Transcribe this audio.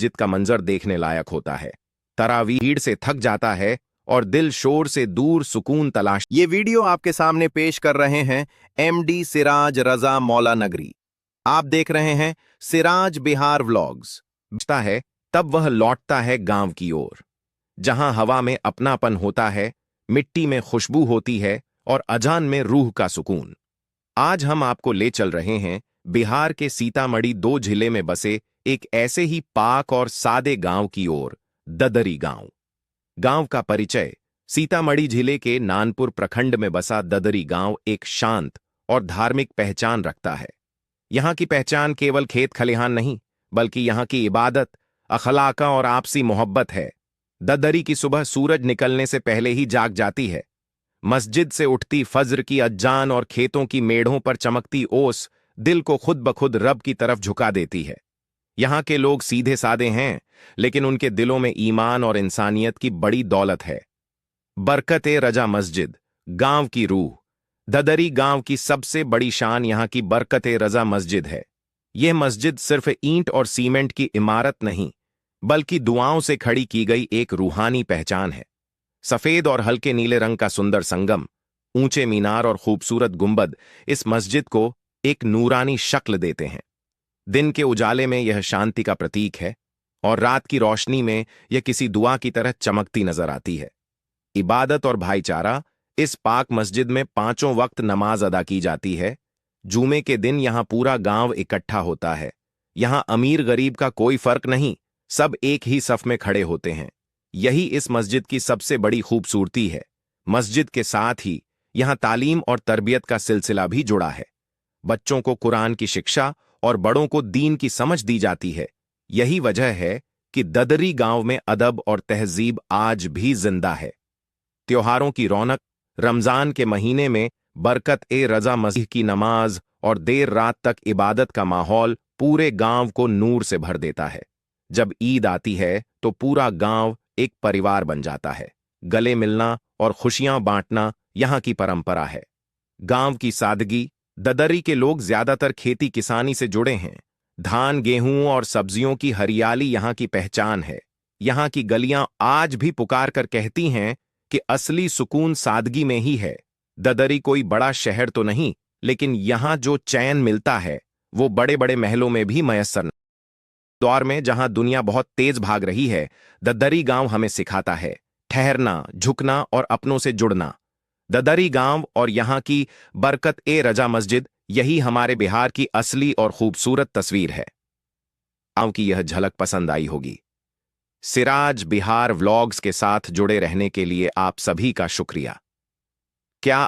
मस्जिद का मंजर देखने लायक होता है। तरावीह भीड़ से थक जाता है और दिल शोर से दूर सुकून तलाश। ये वीडियो आपके सामने पेश कर रहे हैं एमडी सिराज रजा मौला नगरी। आप देख रहे हैं सिराज बिहार व्लॉग्स। बचता है तब वह लौटता है गांव की ओर, जहां हवा में अपनापन होता है, मिट्टी में खुशबू होती है और अजान में रूह का सुकून। आज हम आपको ले चल रहे हैं बिहार के सीतामढ़ी 2 जिले में बसे एक ऐसे ही पाक और सादे गांव की ओर, ददरी गांव। गांव का परिचय। सीतामढ़ी जिले के नानपुर प्रखंड में बसा ददरी गांव एक शांत और धार्मिक पहचान रखता है। यहां की पहचान केवल खेत खलिहान नहीं, बल्कि यहां की इबादत, अखलाका और आपसी मोहब्बत है। ददरी की सुबह सूरज निकलने से पहले ही जाग जाती है। मस्जिद से उठती फज्र की अज्जान और खेतों की मेढ़ों पर चमकती ओस दिल को खुद ब खुद रब की तरफ झुका देती है। यहां के लोग सीधे सादे हैं, लेकिन उनके दिलों में ईमान और इंसानियत की बड़ी दौलत है। बरकत-ए-रजा मस्जिद, गांव की रूह। ददरी गांव की सबसे बड़ी शान यहां की बरकत-ए-रजा मस्जिद है। यह मस्जिद सिर्फ ईंट और सीमेंट की इमारत नहीं, बल्कि दुआओं से खड़ी की गई एक रूहानी पहचान है। सफेद और हल्के नीले रंग का सुंदर संगम, ऊंचे मीनार और खूबसूरत गुंबद इस मस्जिद को एक नूरानी शक्ल देते हैं। दिन के उजाले में यह शांति का प्रतीक है और रात की रोशनी में यह किसी दुआ की तरह चमकती नजर आती है। इबादत और भाईचारा। इस पाक मस्जिद में 5 वक्त नमाज अदा की जाती है। जुमे के दिन यहां पूरा गांव इकट्ठा होता है। यहां अमीर गरीब का कोई फर्क नहीं, सब एक ही सफ में खड़े होते हैं। यही इस मस्जिद की सबसे बड़ी खूबसूरती है। मस्जिद के साथ ही यहां तालीम और तरबियत का सिलसिला भी जुड़ा है। बच्चों को कुरान की शिक्षा और बड़ों को दीन की समझ दी जाती है। यही वजह है कि ददरी गांव में अदब और तहजीब आज भी जिंदा है। त्योहारों की रौनक। रमजान के महीने में बरकत-ए-रजा मस्जिद की नमाज और देर रात तक इबादत का माहौल पूरे गांव को नूर से भर देता है। जब ईद आती है तो पूरा गांव एक परिवार बन जाता है। गले मिलना और खुशियां बांटना यहां की परंपरा है। गांव की सादगी। ददरी के लोग ज्यादातर खेती किसानी से जुड़े हैं। धान, गेहूं और सब्जियों की हरियाली यहां की पहचान है। यहां की गलियां आज भी पुकार कर कहती हैं कि असली सुकून सादगी में ही है। ददरी कोई बड़ा शहर तो नहीं, लेकिन यहां जो चैन मिलता है वो बड़े बड़े महलों में भी मयस्सर नहीं। दौर में जहां दुनिया बहुत तेज भाग रही है, ददरी गांव हमें सिखाता है ठहरना, झुकना और अपनों से जुड़ना। ददरी गांव और यहां की बरकत-ए-रजा मस्जिद, यही हमारे बिहार की असली और खूबसूरत तस्वीर है। गांव की यह झलक पसंद आई होगी। सिराज बिहार व्लॉग्स के साथ जुड़े रहने के लिए आप सभी का शुक्रिया। क्या